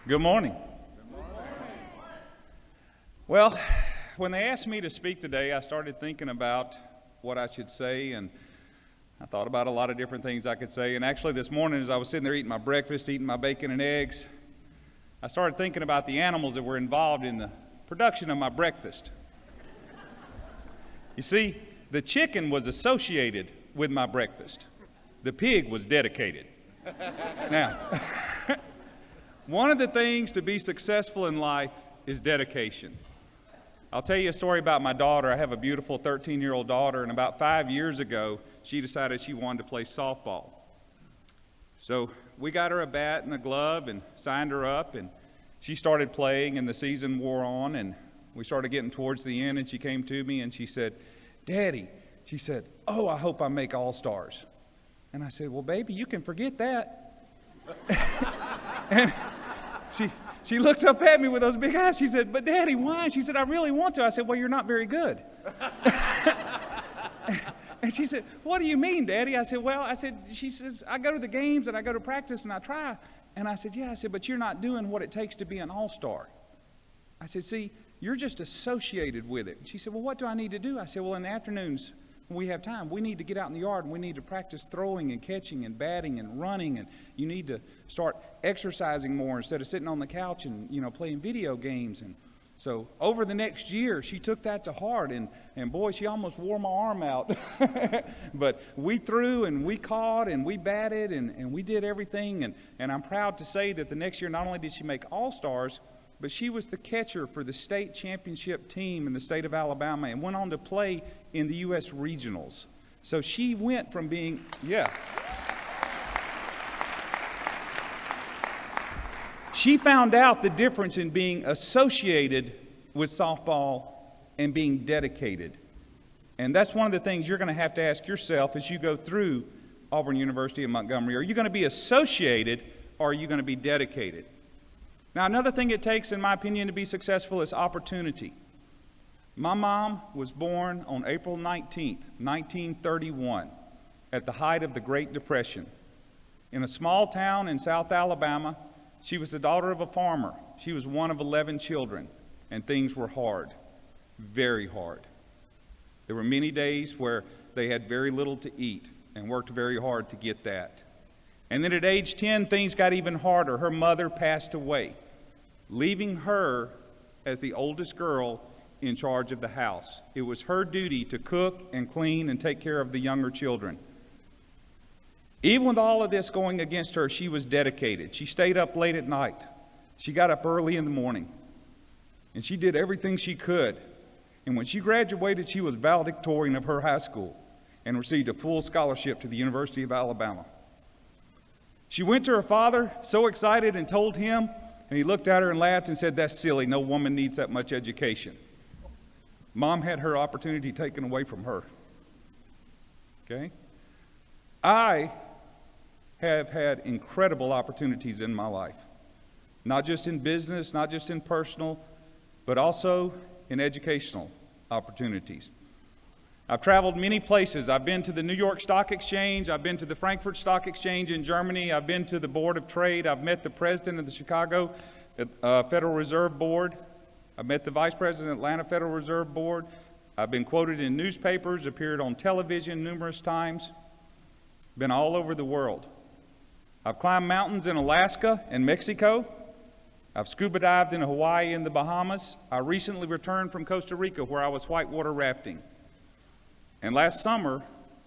Good morning. Well, when they asked me to speak today, I started thinking about what I should say, and I thought about a lot of different things I could say. And actually this morning, as I was sitting there eating my breakfast, eating my bacon and eggs, I started thinking about the animals that were involved in the production of my breakfast. You see, the chicken was associated with my breakfast. The pig was dedicated. Now, one of the things to be successful in life is dedication. I'll tell you a story about my daughter. I have a beautiful 13-year-old daughter, and about 5 years ago, she decided she wanted to play softball. So we got her a bat and a glove and signed her up, and she started playing, and the season wore on, and we started getting towards the end, and she came to me and she said, "Daddy," she said, "oh, I hope I make All-Stars." And I said, "Well, baby, you can forget that." And she looked up at me with those big eyes. She said, "But Daddy, why?" She said, "I really want to." I said, "Well, you're not very good." And she said, "What do you mean, Daddy?" I said, she says, "I go to the games and I go to practice and I try." And I said, "Yeah." I said, "But you're not doing what it takes to be an all-star." I said, "See, you're just associated with it." And she said, "Well, what do I need to do?" I said, "Well, in the afternoons, when we have time, we need to get out in the yard and we need to practice throwing and catching and batting and running, and you need to start exercising more instead of sitting on the couch and, playing video games." And so over the next year, she took that to heart, and boy, she almost wore my arm out. But we threw and we caught and we batted and we did everything. And I'm proud to say that the next year, not only did she make All-Stars, but she was the catcher for the state championship team in the state of Alabama and went on to play in the U.S. regionals. So she went from being, She found out the difference in being associated with softball and being dedicated. And that's one of the things you're going to have to ask yourself as you go through Auburn University in Montgomery. Are you going to be associated, or are you going to be dedicated? Now, another thing it takes, in my opinion, to be successful is opportunity. My mom was born on April 19th, 1931, at the height of the Great Depression. In a small town in South Alabama, she was the daughter of a farmer. She was one of 11 children, and things were hard, very hard. There were many days where they had very little to eat and worked very hard to get that. And then at age 10, things got even harder. Her mother passed away, leaving her as the oldest girl in charge of the house. It was her duty to cook and clean and take care of the younger children. Even with all of this going against her, she was dedicated. She stayed up late at night. She got up early in the morning, and she did everything she could. And when she graduated, she was valedictorian of her high school and received a full scholarship to the University of Alabama. She went to her father, so excited, and told him, and he looked at her and laughed and said, "That's silly. No woman needs that much education." Mom had her opportunity taken away from her. Okay? I have had incredible opportunities in my life, not just in business, not just in personal, but also in educational opportunities. I've traveled many places. I've been to the New York Stock Exchange. I've been to the Frankfurt Stock Exchange in Germany. I've been to the Board of Trade. I've met the president of the Chicago Federal Reserve Board. I've met the vice president of the Atlanta Federal Reserve Board. I've been quoted in newspapers, appeared on television numerous times, been all over the world. I've climbed mountains in Alaska and Mexico. I've scuba dived in Hawaii and the Bahamas. I recently returned from Costa Rica, where I was whitewater rafting. And last summer,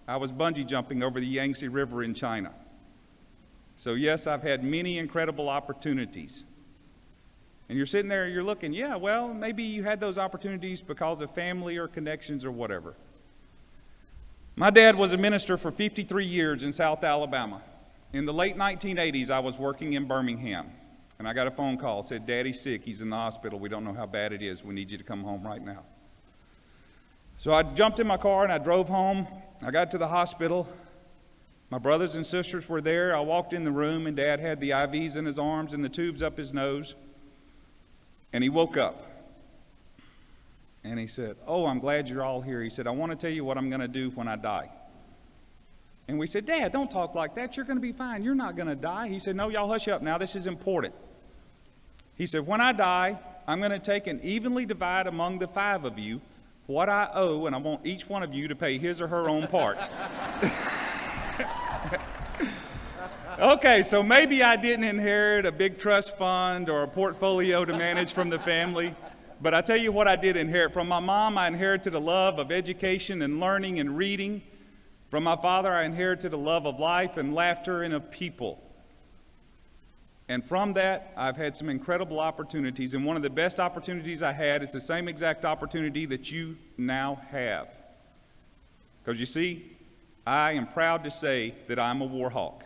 I was bungee jumping over the Yangtze River in China. So yes, I've had many incredible opportunities. And you're sitting there, you're looking, yeah, well, maybe you had those opportunities because of family or connections or whatever. My dad was a minister for 53 years in South Alabama. In the late 1980s, I was working in Birmingham, and I got a phone call, said, "Daddy's sick, he's in the hospital, we don't know how bad it is, we need you to come home right now." So I jumped in my car and I drove home. I got to the hospital. My brothers and sisters were there. I walked in the room, and Dad had the IVs in his arms and the tubes up his nose, and he woke up. And he said, "Oh, I'm glad you're all here." He said, "I want to tell you what I'm going to do when I die." And we said, "Dad, don't talk like that. You're going to be fine. You're not going to die." He said, "No, y'all hush up now. This is important." He said, when I die, I'm going to take and evenly divide among the 5 of you what I owe, and I want each one of you to pay his or her own part. Okay, so maybe I didn't inherit a big trust fund or a portfolio to manage from the family, but I tell you what I did inherit. From my mom, I inherited a love of education and learning and reading. From my father, I inherited a love of life and laughter and of people. And from that, I've had some incredible opportunities, and one of the best opportunities I had is the same exact opportunity that you now have. Because you see, I am proud to say that I'm a war hawk.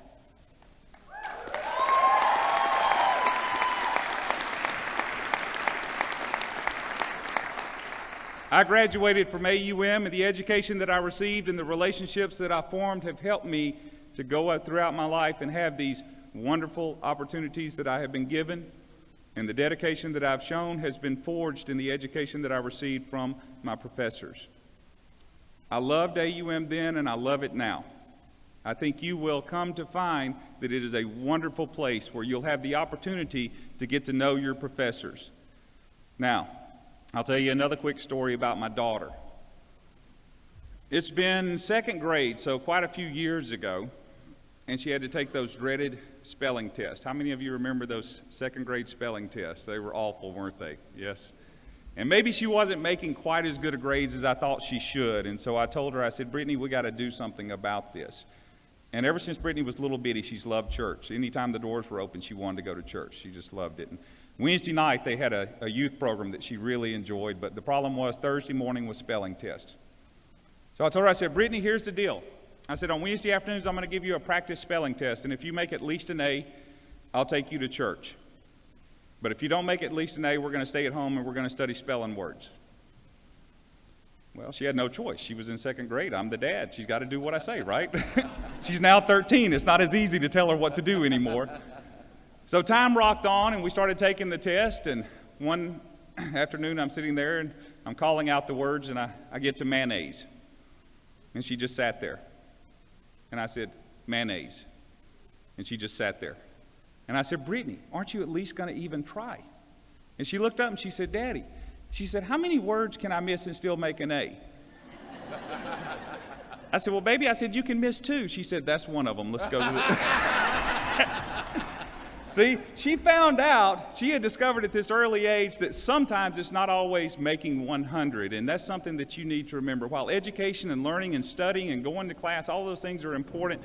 I graduated from AUM, and the education that I received and the relationships that I formed have helped me to go out throughout my life and have these wonderful opportunities that I have been given, and the dedication that I've shown has been forged in the education that I received from my professors. I loved AUM then, and I love it now. I think you will come to find that it is a wonderful place where you'll have the opportunity to get to know your professors. Now, I'll tell you another quick story about my daughter. It's been second grade, so quite a few years ago, and she had to take those dreaded spelling tests. How many of you remember those second grade spelling tests? They were awful, weren't they? Yes. And maybe she wasn't making quite as good a grades as I thought she should, and so I told her, I said, Brittany, we got to do something about this. And ever since Brittany was little bitty, she's loved church. Anytime the doors were open, she wanted to go to church. She just loved it. And Wednesday night, they had a youth program that she really enjoyed, but the problem was Thursday morning was spelling test. So I told her, I said, Brittany, here's the deal. I said, on Wednesday afternoons, I'm going to give you a practice spelling test, and if you make at least an A, I'll take you to church. But if you don't make at least an A, we're going to stay at home and we're going to study spelling words. Well, she had no choice. She was in second grade. I'm the dad. She's got to do what I say, right? She's now 13. It's not as easy to tell her what to do anymore. So time rocked on, and we started taking the test, and one afternoon I'm sitting there, and I'm calling out the words, and I get to mayonnaise. And she just sat there. And I said, mayonnaise. And she just sat there. And I said, Brittany, aren't you at least going to even try? And she looked up and she said, Daddy, she said, how many words can I miss and still make an A? I said, well, baby, I said, you can miss 2. She said, that's one of them. Let's go with it. See, she found out, she had discovered at this early age that sometimes it's not always making 100, and that's something that you need to remember. While education and learning and studying and going to class, all those things are important,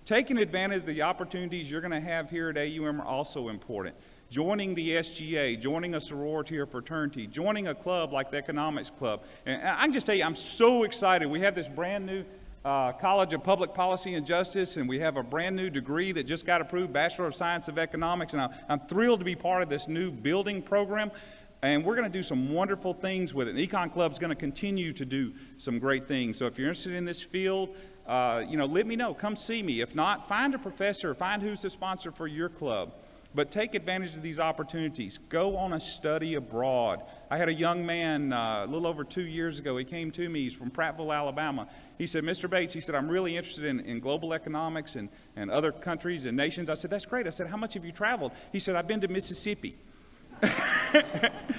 taking advantage of the opportunities you're going to have here at AUM are also important. Joining the SGA, joining a sorority or fraternity, joining a club like the Economics Club. And I can just tell you, I'm so excited. We have this brand new College of Public Policy and Justice, and we have a brand new degree that just got approved, Bachelor of Science of Economics, and I'm thrilled to be part of this new building program, and we're going to do some wonderful things with it. The Econ Club is going to continue to do some great things, so if you're interested in this field, let me know. Come see me. If not, find a professor, find who's the sponsor for your club. But take advantage of these opportunities. Go on a study abroad. I had a young man a little over 2 years ago. He came to me. He's from Prattville, Alabama. He said, Mr. Bates, he said, I'm really interested in global economics and other countries and nations. I said, that's great. I said, how much have you traveled? He said, I've been to Mississippi.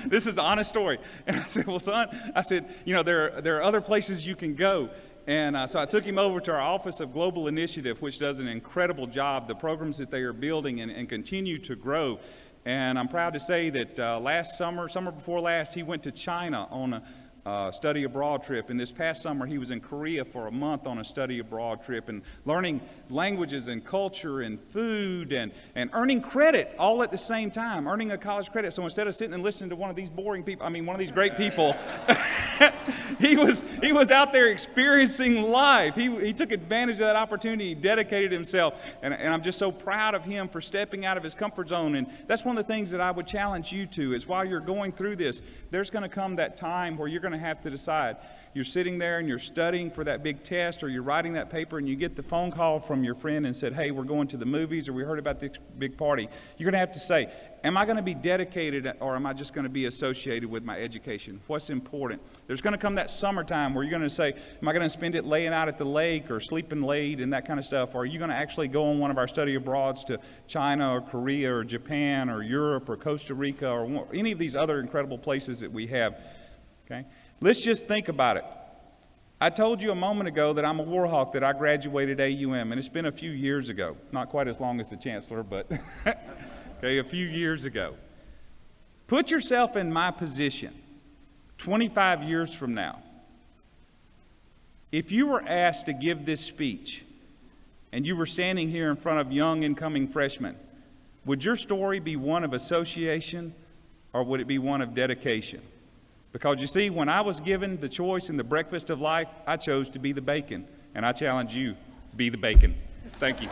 This is an honest story. And I said, well, son, I said, there are other places you can go. And so I took him over to our Office of Global Initiative, which does an incredible job, the programs that they are building and continue to grow. And I'm proud to say that last summer before last, he went to China on a study abroad trip. And this past summer, he was in Korea for a month on a study abroad trip and learning languages and culture and food and earning credit all at the same time, earning a college credit. So instead of sitting and listening to one of these boring people, one of these great people, he was out there experiencing life. He took advantage of that opportunity. He dedicated himself. And I'm just so proud of him for stepping out of his comfort zone. And that's one of the things that I would challenge you to is while you're going through this, there's going to come that time where you're going to going to have to decide. You're sitting there and you're studying for that big test, or you're writing that paper, and you get the phone call from your friend and said, hey, we're going to the movies, or we heard about this big party. You're going to have to say, am I going to be dedicated, or am I just going to be associated with my education? What's important? There's going to come that summertime where you're going to say, am I going to spend it laying out at the lake or sleeping late and that kind of stuff? Or are you going to actually go on one of our study abroads to China or Korea or Japan or Europe or Costa Rica or any of these other incredible places that we have? Okay? Let's just think about it. I told you a moment ago that I'm a Warhawk, that I graduated AUM, and it's been a few years ago. Not quite as long as the chancellor, but okay, a few years ago. Put yourself in my position 25 years from now. If you were asked to give this speech and you were standing here in front of young incoming freshmen, would your story be one of association or would it be one of dedication? Because you see, when I was given the choice in the breakfast of life, I chose to be the bacon. And I challenge you, be the bacon. Thank you.